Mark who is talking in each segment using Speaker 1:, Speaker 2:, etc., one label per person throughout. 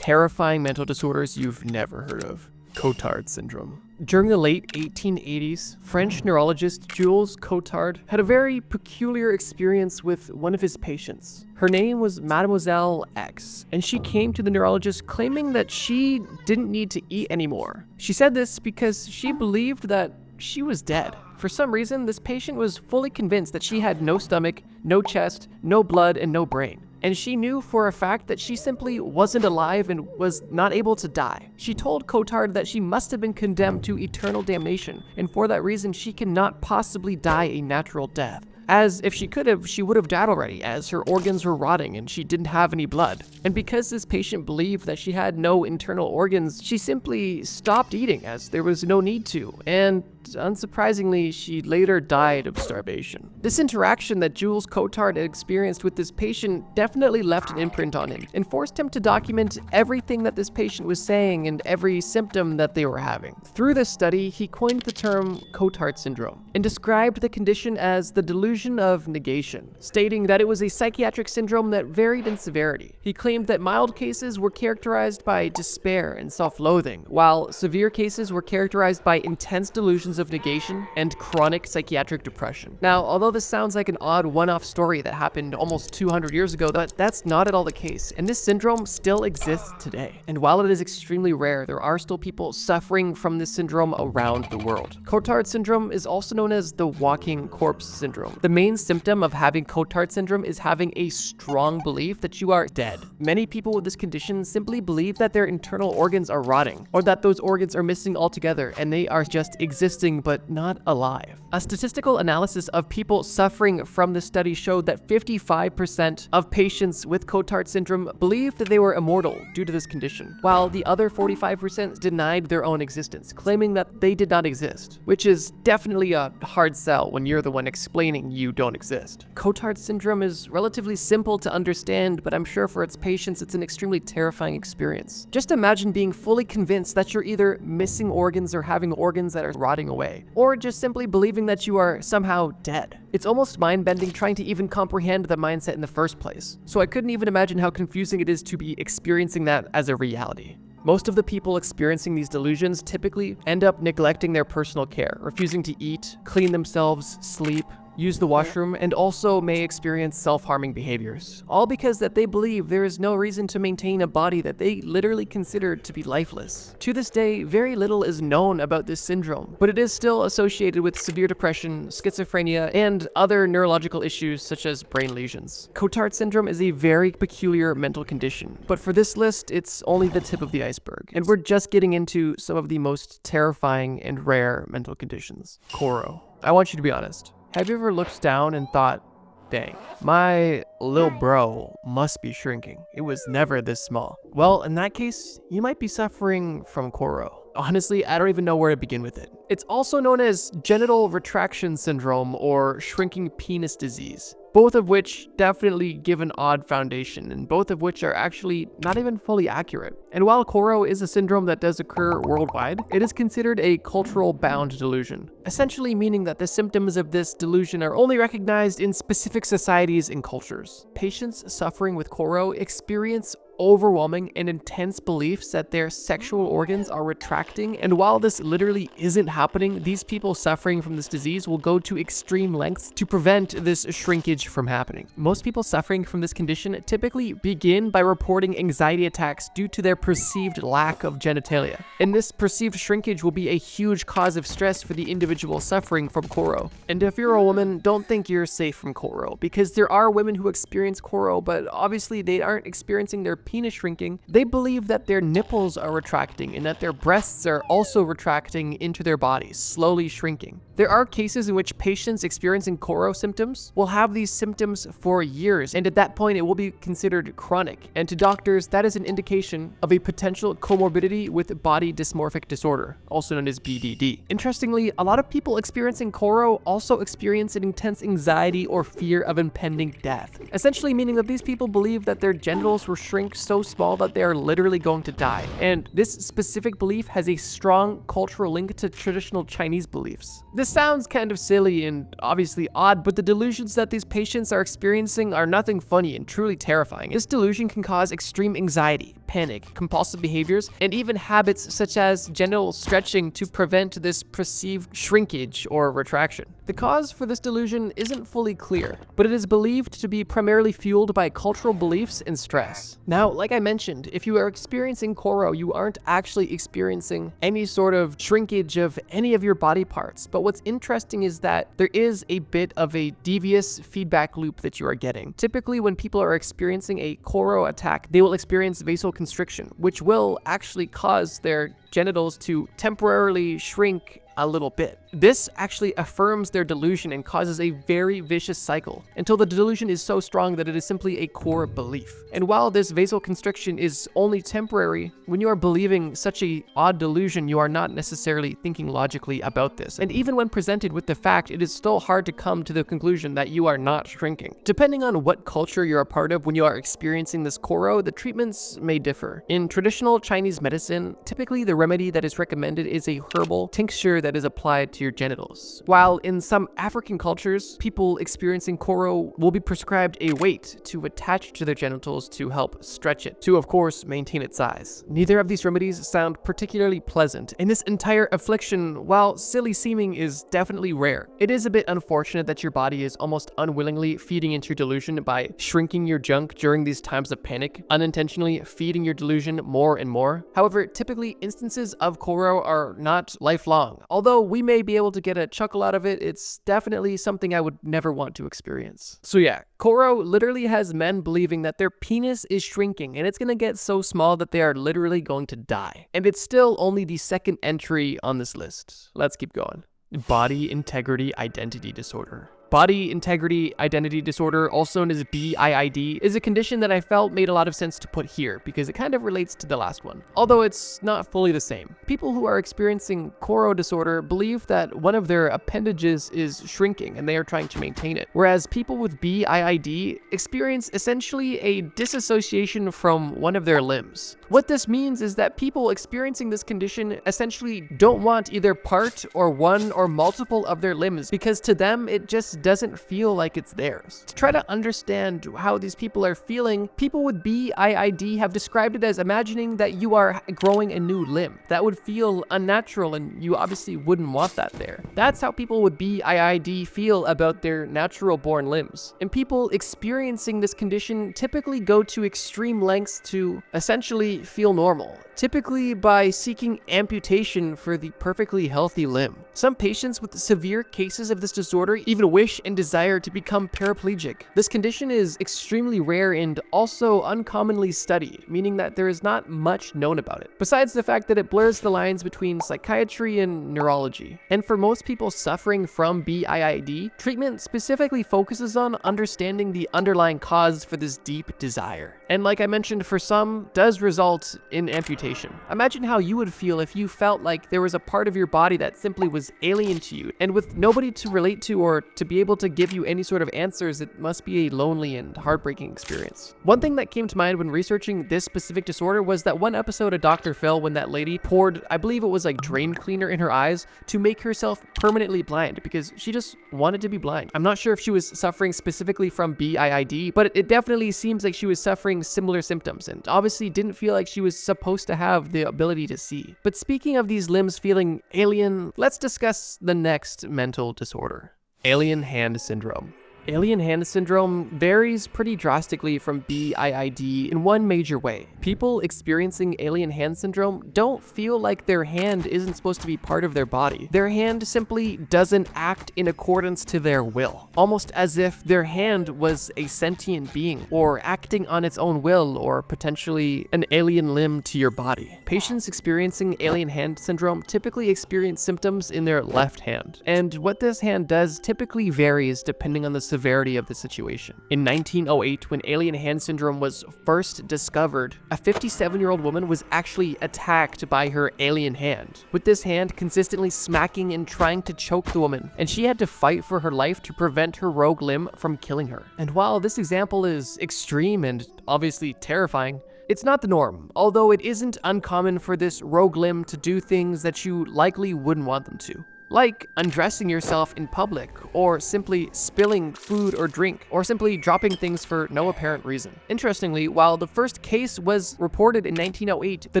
Speaker 1: terrifying mental disorders you've never heard of. Cotard syndrome. During the late 1880s, French neurologist Jules Cotard had a very peculiar experience with one of his patients. Her name was Mademoiselle X, and she came to the neurologist claiming that she didn't need to eat anymore. She said this because she believed that she was dead. For some reason, this patient was fully convinced that she had no stomach, no chest, no blood, and no brain. And she knew for a fact that she simply wasn't alive and was not able to die. She told Cotard that she must have been condemned to eternal damnation, and for that reason she cannot possibly die a natural death. As if she could have, she would have died already, as her organs were rotting and she didn't have any blood. And because this patient believed that she had no internal organs, she simply stopped eating as there was no need to, and unsurprisingly, she later died of starvation. This interaction that Jules Cotard had experienced with this patient definitely left an imprint on him and forced him to document everything that this patient was saying and every symptom that they were having. Through this study, he coined the term Cotard syndrome and described the condition as the delusion of negation, stating that it was a psychiatric syndrome that varied in severity. He claimed that mild cases were characterized by despair and self-loathing, while severe cases were characterized by intense delusions of negation and chronic psychiatric depression. Now, although this sounds like an odd one-off story that happened almost 200 years ago, that's not at all the case, and this syndrome still exists today. And while it is extremely rare, there are still people suffering from this syndrome around the world. Cotard syndrome is also known as the walking corpse syndrome. The main symptom of having Cotard syndrome is having a strong belief that you are dead. Many people with this condition simply believe that their internal organs are rotting, or that those organs are missing altogether and they are just existing but not alive. A statistical analysis of people suffering from this study showed that 55% of patients with Cotard syndrome believed that they were immortal due to this condition, while the other 45% denied their own existence, claiming that they did not exist, which is definitely a hard sell when you're the one explaining you don't exist. Cotard syndrome is relatively simple to understand, but I'm sure for its patients it's an extremely terrifying experience. Just imagine being fully convinced that you're either missing organs or having organs that are rotting away, or just simply believing that you are somehow dead. It's almost mind-bending trying to even comprehend the mindset in the first place. So I couldn't even imagine how confusing it is to be experiencing that as a reality. Most of the people experiencing these delusions typically end up neglecting their personal care, refusing to eat, clean themselves, sleep, use the washroom, and also may experience self-harming behaviors, all because that they believe there is no reason to maintain a body that they literally consider to be lifeless. To this day, very little is known about this syndrome, but it is still associated with severe depression, schizophrenia, and other neurological issues such as brain lesions. Cotard syndrome is a very peculiar mental condition, but for this list, it's only the tip of the iceberg, and we're just getting into some of the most terrifying and rare mental conditions. Koro. I want you to be honest. Have you ever looked down and thought, dang, my little bro must be shrinking. It was never this small. Well, in that case, you might be suffering from Koro. Honestly, I don't even know where to begin with it. It's also known as genital retraction syndrome or shrinking penis disease, both of which definitely give an odd foundation, and both of which are actually not even fully accurate. And while Koro is a syndrome that does occur worldwide, it is considered a cultural bound delusion, essentially meaning that the symptoms of this delusion are only recognized in specific societies and cultures. Patients suffering with Koro experience overwhelming and intense beliefs that their sexual organs are retracting, and while this literally isn't happening, these people suffering from this disease will go to extreme lengths to prevent this shrinkage from happening. Most people suffering from this condition typically begin by reporting anxiety attacks due to their perceived lack of genitalia, and this perceived shrinkage will be a huge cause of stress for the individual suffering from Koro. And if you're a woman, don't think you're safe from Koro, because there are women who experience Koro, but obviously they aren't experiencing their penis shrinking. They believe that their nipples are retracting and that their breasts are also retracting into their bodies, slowly shrinking. There are cases in which patients experiencing Koro symptoms will have these symptoms for years, and at that point it will be considered chronic. And to doctors, that is an indication of a potential comorbidity with body dysmorphic disorder, also known as BIID. Interestingly, a lot of people experiencing Koro also experience an intense anxiety or fear of impending death, essentially meaning that these people believe that their genitals will shrink so small that they are literally going to die. And this specific belief has a strong cultural link to traditional Chinese beliefs. This sounds kind of silly and obviously odd, but the delusions that these patients are experiencing are nothing funny and truly terrifying. This delusion can cause extreme anxiety, panic, compulsive behaviors, and even habits such as genital stretching to prevent this perceived shrinkage or retraction. The cause for this delusion isn't fully clear, but it is believed to be primarily fueled by cultural beliefs and stress. Now, like I mentioned, if you are experiencing Koro, you aren't actually experiencing any sort of shrinkage of any of your body parts, but what's interesting is that there is a bit of a devious feedback loop that you are getting. Typically, when people are experiencing a Koro attack, they will experience vasoconstriction, which will actually cause their genitals to temporarily shrink a little bit. This actually affirms their delusion and causes a very vicious cycle until the delusion is so strong that it is simply a core belief. And while this vasoconstriction is only temporary, when you are believing such a odd delusion, you are not necessarily thinking logically about this. And even when presented with the fact, it is still hard to come to the conclusion that you are not shrinking. Depending on what culture you're a part of when you are experiencing this Koro, the treatments may differ. In traditional Chinese medicine, typically the remedy that is recommended is a herbal tincture that is applied to your genitals. While in some African cultures, people experiencing Koro will be prescribed a weight to attach to their genitals to help stretch it, to of course maintain its size. Neither of these remedies sound particularly pleasant, and this entire affliction, while silly seeming, is definitely rare. It is a bit unfortunate that your body is almost unwillingly feeding into your delusion by shrinking your junk during these times of panic, unintentionally feeding your delusion more and more. However, typically instances of Koro are not lifelong. Although we may be able to get a chuckle out of it, it's definitely something I would never want to experience. So yeah, Koro literally has men believing that their penis is shrinking and it's gonna get so small that they are literally going to die. And it's still only the second entry on this list. Let's keep going. Body integrity identity disorder. Body integrity identity disorder, also known as BIID, is a condition that I felt made a lot of sense to put here because it kind of relates to the last one, although it's not fully the same. People who are experiencing Koro disorder believe that one of their appendages is shrinking and they are trying to maintain it, whereas people with BIID experience essentially a disassociation from one of their limbs. What this means is that people experiencing this condition essentially don't want either part or one or multiple of their limbs because to them it just doesn't feel like it's theirs. To try to understand how these people are feeling, people with BIID have described it as imagining that you are growing a new limb. That would feel unnatural and you obviously wouldn't want that there. That's how people with BIID feel about their natural born limbs. And people experiencing this condition typically go to extreme lengths to essentially feel normal, typically by seeking amputation for the perfectly healthy limb. Some patients with severe cases of this disorder even wish and desire to become paraplegic. This condition is extremely rare and also uncommonly studied, meaning that there is not much known about it, besides the fact that it blurs the lines between psychiatry and neurology. And for most people suffering from BIID, treatment specifically focuses on understanding the underlying cause for this deep desire. And like I mentioned, for some, does result in amputation. Imagine how you would feel if you felt like there was a part of your body that simply was alien to you, and with nobody to relate to or to be able to give you any sort of answers, it must be a lonely and heartbreaking experience. One thing that came to mind when researching this specific disorder was that one episode of Dr. Phil when that lady poured, I believe it was like drain cleaner in her eyes to make herself permanently blind because she just wanted to be blind. I'm not sure if she was suffering specifically from BIID, but it definitely seems like she was suffering similar symptoms and obviously didn't feel like she was supposed to have the ability to see. But speaking of these limbs feeling alien, let's discuss the next mental disorder. Alien hand syndrome. Alien hand syndrome varies pretty drastically from BIID in one major way. People experiencing alien hand syndrome don't feel like their hand isn't supposed to be part of their body. Their hand simply doesn't act in accordance to their will, almost as if their hand was a sentient being or acting on its own will or potentially an alien limb to your body. Patients experiencing alien hand syndrome typically experience symptoms in their left hand, and what this hand does typically varies depending on the severity of the situation. In 1908, when alien hand syndrome was first discovered, a 57-year-old woman was actually attacked by her alien hand, with this hand consistently smacking and trying to choke the woman, and she had to fight for her life to prevent her rogue limb from killing her. And while this example is extreme and obviously terrifying, It's not the norm, although it isn't uncommon for this rogue limb to do things that you likely wouldn't want them to. Like undressing yourself in public, or simply spilling food or drink, or simply dropping things for no apparent reason. Interestingly, while the first case was reported in 1908, the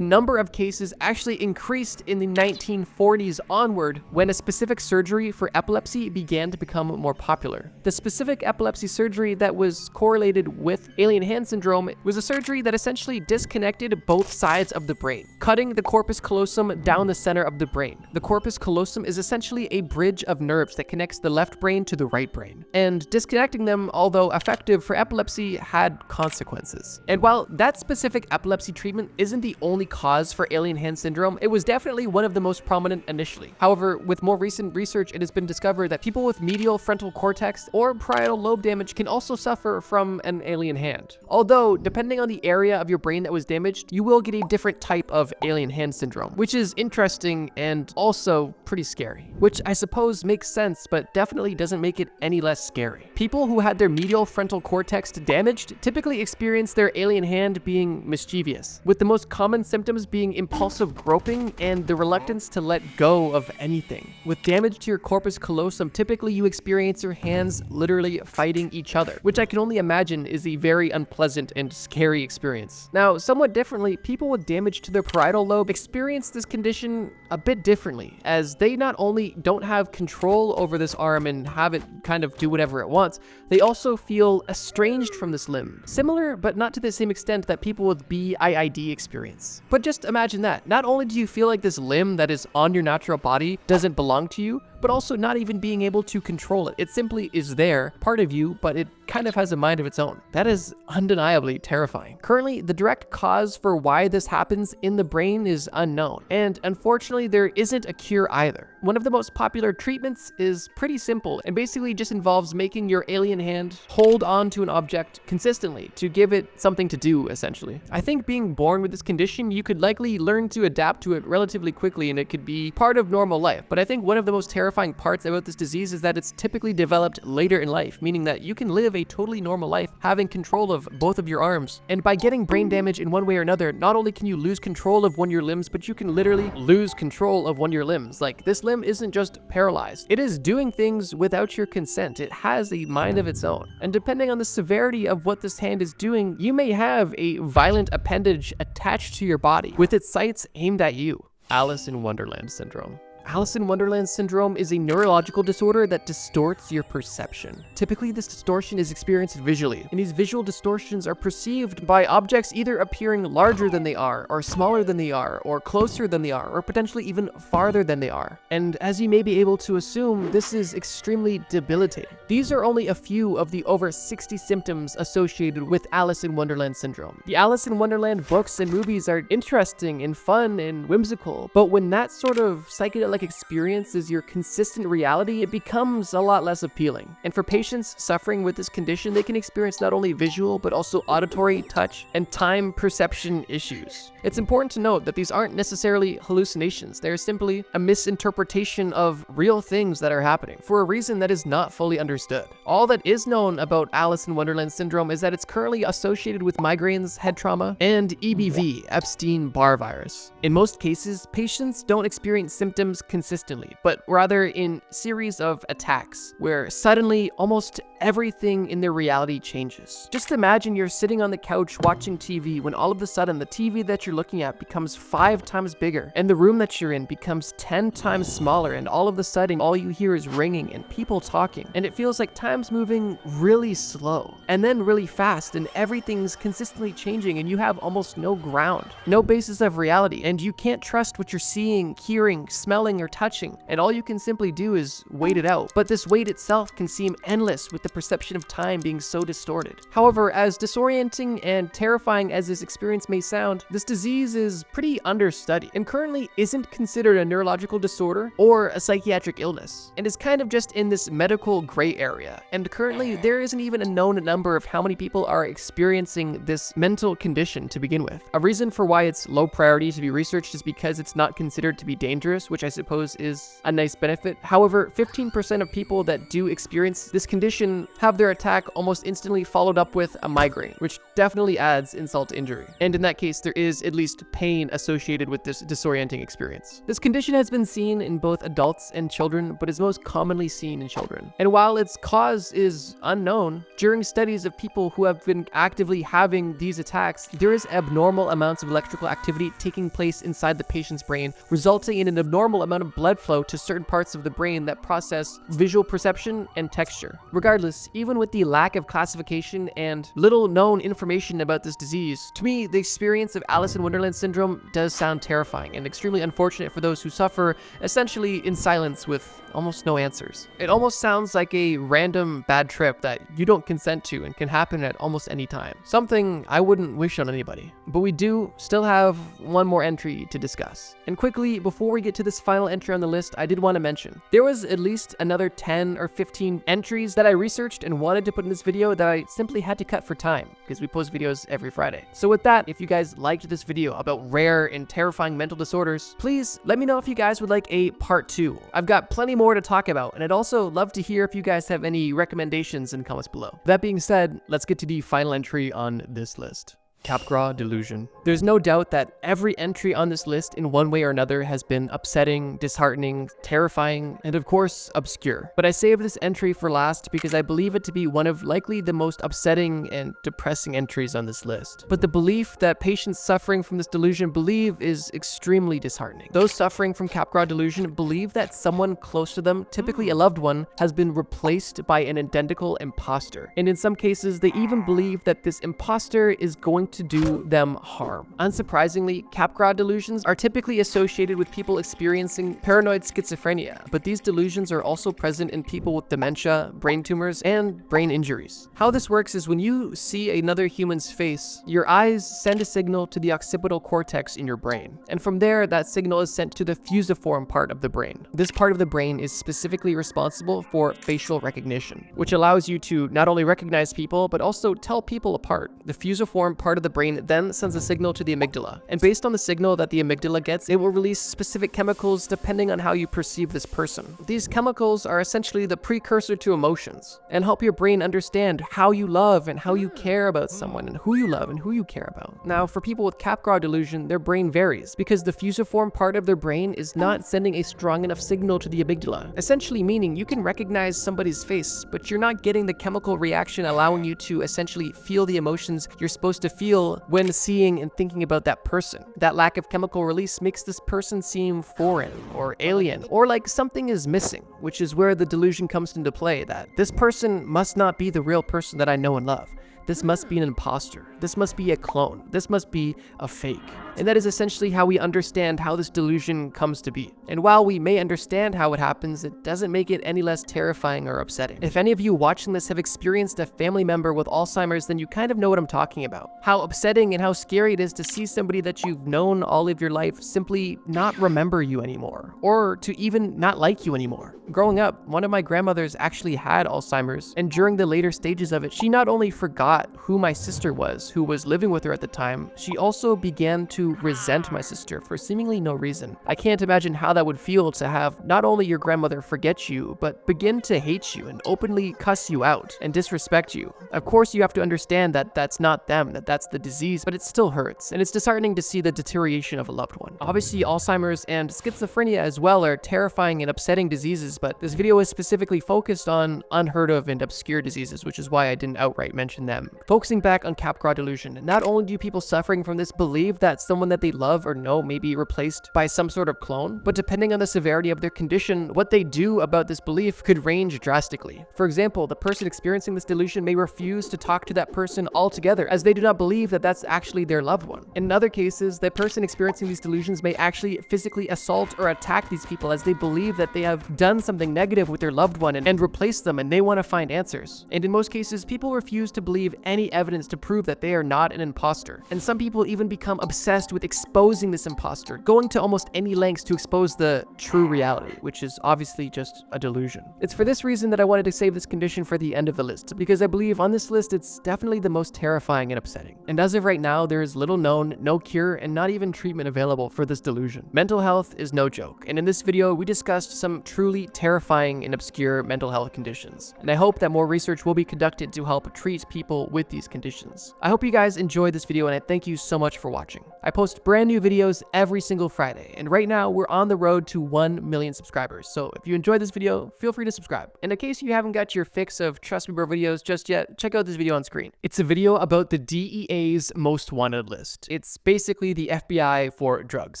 Speaker 1: number of cases actually increased in the 1940s onward when a specific surgery for epilepsy began to become more popular. The specific epilepsy surgery that was correlated with alien hand syndrome was a surgery that essentially disconnected both sides of the brain, cutting the corpus callosum down the center of the brain. The corpus callosum is essentially a bridge of nerves that connects the left brain to the right brain. And disconnecting them, although effective for epilepsy, had consequences. And while that specific epilepsy treatment isn't the only cause for alien hand syndrome, it was definitely one of the most prominent initially. However, with more recent research, it has been discovered that people with medial frontal cortex or parietal lobe damage can also suffer from an alien hand. Although, depending on the area of your brain that was damaged, you will get a different type of alien hand syndrome, which is interesting and also pretty scary. Which I suppose makes sense, but definitely doesn't make it any less scary. People who had their medial frontal cortex damaged typically experience their alien hand being mischievous, with the most common symptoms being impulsive groping and the reluctance to let go of anything. With damage to your corpus callosum, typically you experience your hands literally fighting each other, which I can only imagine is a very unpleasant and scary experience. Now, somewhat differently, people with damage to their parietal lobe experience this condition a bit differently, as they not only don't have control over this arm and have it kind of do whatever it wants, they also feel estranged from this limb. Similar, but not to the same extent that people with BIID experience. But just imagine that. Not only do you feel like this limb that is on your natural body doesn't belong to you, but also not even being able to control it. It simply is there, part of you, but it kind of has a mind of its own. That is undeniably terrifying. Currently, the direct cause for why this happens in the brain is unknown, and unfortunately, there isn't a cure either. One of the most popular treatments is pretty simple and basically just involves making your alien hand hold on to an object consistently to give it something to do, essentially. I think being born with this condition, you could likely learn to adapt to it relatively quickly and it could be part of normal life, but I think one of the most terrifying parts about this disease is that it's typically developed later in life, meaning that you can live a totally normal life having control of both of your arms. And by getting brain damage in one way or another, not only can you lose control of one of your limbs, but you can literally lose control of one of your limbs. Like, this limb isn't just paralyzed. It is doing things without your consent. It has a mind of its own. And depending on the severity of what this hand is doing, you may have a violent appendage attached to your body with its sights aimed at you. Alice in Wonderland syndrome. Alice in Wonderland syndrome is a neurological disorder that distorts your perception. Typically, this distortion is experienced visually, and these visual distortions are perceived by objects either appearing larger than they are, or smaller than they are, or closer than they are, or potentially even farther than they are. And as you may be able to assume, this is extremely debilitating. These are only a few of the over 60 symptoms associated with Alice in Wonderland syndrome. The Alice in Wonderland books and movies are interesting and fun and whimsical, but when that sort of psychedelic experience is your consistent reality, it becomes a lot less appealing. And for patients suffering with this condition, they can experience not only visual, but also auditory, touch, and time perception issues. It's important to note that these aren't necessarily hallucinations. They're simply a misinterpretation of real things that are happening for a reason that is not fully understood. All that is known about Alice in Wonderland syndrome is that it's currently associated with migraines, head trauma, and EBV, Epstein-Barr virus. In most cases, patients don't experience symptoms consistently, but rather in series of attacks where suddenly almost everything in their reality changes. Just imagine you're sitting on the couch watching TV when all of a sudden the TV that you're looking at becomes 5 times bigger and the room that you're in becomes 10 times smaller, and all of a sudden all you hear is ringing and people talking, and it feels like time's moving really slow and then really fast, and everything's consistently changing and you have almost no ground, no basis of reality, and you can't trust what you're seeing, hearing, smelling, or touching, and all you can simply do is wait it out. But this wait itself can seem endless with the perception of time being so distorted. However, as disorienting and terrifying as this experience may sound, this disease is pretty understudied and currently isn't considered a neurological disorder or a psychiatric illness, and is kind of just in this medical gray area. And currently there isn't even a known number of how many people are experiencing this mental condition to begin with. A reason for why it's low priority to be researched is because it's not considered to be dangerous, which I suppose is a nice benefit. However, 15% of people that do experience this condition have their attack almost instantly followed up with a migraine, which definitely adds insult to injury. And in that case, there is at least pain associated with this disorienting experience. This condition has been seen in both adults and children, but is most commonly seen in children. And while its cause is unknown, during studies of people who have been actively having these attacks, there is abnormal amounts of electrical activity taking place inside the patient's brain, resulting in an abnormal amount of blood flow to certain parts of the brain that process visual perception and texture. Regardless, even with the lack of classification and little known information about this disease, to me, the experience of Alice in Wonderland syndrome does sound terrifying and extremely unfortunate for those who suffer essentially in silence with almost no answers. It almost sounds like a random bad trip that you don't consent to and can happen at almost any time. Something I wouldn't wish on anybody. But we do still have one more entry to discuss. And quickly, before we get to this final entry on the list, I did want to mention, there was at least another 10 or 15 entries that I researched and wanted to put in this video that I simply had to cut for time, because we post videos every Friday. So with that, if you guys liked this video about rare and terrifying mental disorders, please let me know if you guys would like a part 2. I've got plenty more to talk about, and I'd also love to hear if you guys have any recommendations in the comments below. That being said, let's get to the final entry on this list. Capgras Delusion. There's no doubt that every entry on this list in one way or another has been upsetting, disheartening, terrifying, and of course, obscure. But I saved this entry for last because I believe it to be one of likely the most upsetting and depressing entries on this list. But the belief that patients suffering from this delusion believe is extremely disheartening. Those suffering from Capgras Delusion believe that someone close to them, typically a loved one, has been replaced by an identical imposter. And in some cases, they even believe that this imposter is going to do them harm. Unsurprisingly, Capgras delusions are typically associated with people experiencing paranoid schizophrenia, but these delusions are also present in people with dementia, brain tumors, and brain injuries. How this works is when you see another human's face, your eyes send a signal to the occipital cortex in your brain, and from there, that signal is sent to the fusiform part of the brain. This part of the brain is specifically responsible for facial recognition, which allows you to not only recognize people, but also tell people apart. The fusiform part of the brain then sends a signal to the amygdala, and based on the signal that the amygdala gets, it will release specific chemicals depending on how you perceive this person. These chemicals are essentially the precursor to emotions and help your brain understand how you love and how you care about someone and who you love and who you care about. Now, for people with Capgras delusion, their brain varies because the fusiform part of their brain is not sending a strong enough signal to the amygdala, essentially meaning you can recognize somebody's face, but you're not getting the chemical reaction allowing you to essentially feel the emotions you're supposed to feel when seeing and thinking about that person. That lack of chemical release makes this person seem foreign or alien or like something is missing, which is where the delusion comes into play, that this person must not be the real person that I know and love. This must be an imposter. This must be a clone. This must be a fake. And that is essentially how we understand how this delusion comes to be. And while we may understand how it happens, it doesn't make it any less terrifying or upsetting. If any of you watching this have experienced a family member with Alzheimer's, then you kind of know what I'm talking about. How upsetting and how scary it is to see somebody that you've known all of your life simply not remember you anymore, or to even not like you anymore. Growing up, one of my grandmothers actually had Alzheimer's, and during the later stages of it, she not only forgot who my sister was, who was living with her at the time, she also began to resent my sister for seemingly no reason. I can't imagine how that would feel to have not only your grandmother forget you, but begin to hate you and openly cuss you out and disrespect you. Of course, you have to understand that that's not them, that that's the disease, but it still hurts, and it's disheartening to see the deterioration of a loved one. Obviously, Alzheimer's and schizophrenia as well are terrifying and upsetting diseases, but this video is specifically focused on unheard of and obscure diseases, which is why I didn't outright mention them. Focusing back on Capgras delusion, not only do people suffering from this believe that someone that they love or know may be replaced by some sort of clone, but depending on the severity of their condition, what they do about this belief could range drastically. For example, the person experiencing this delusion may refuse to talk to that person altogether, as they do not believe that that's actually their loved one. In other cases, the person experiencing these delusions may actually physically assault or attack these people as they believe that they have done something negative with their loved one and replace them, and they want to find answers. And in most cases, people refuse to believe give any evidence to prove that they are not an imposter. And some people even become obsessed with exposing this imposter, going to almost any lengths to expose the true reality, which is obviously just a delusion. It's for this reason that I wanted to save this condition for the end of the list, because I believe on this list it's definitely the most terrifying and upsetting. And as of right now, there is little known, no cure, and not even treatment available for this delusion. Mental health is no joke, and in this video we discussed some truly terrifying and obscure mental health conditions. And I hope that more research will be conducted to help treat people with these conditions. I hope you guys enjoyed this video, and I thank you so much for watching. I post brand new videos every single Friday, and right now we're on the road to 1 million subscribers. So if you enjoyed this video, feel free to subscribe. And in case you haven't got your fix of Trust Me Bro videos just yet, check out this video on screen. It's a video about the DEA's most wanted list. It's basically the FBI for drugs.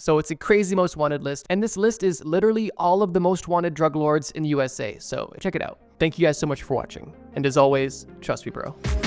Speaker 1: So it's a crazy most wanted list, and this list is literally all of the most wanted drug lords in the USA. So check it out. Thank you guys so much for watching. And as always, trust me, bro.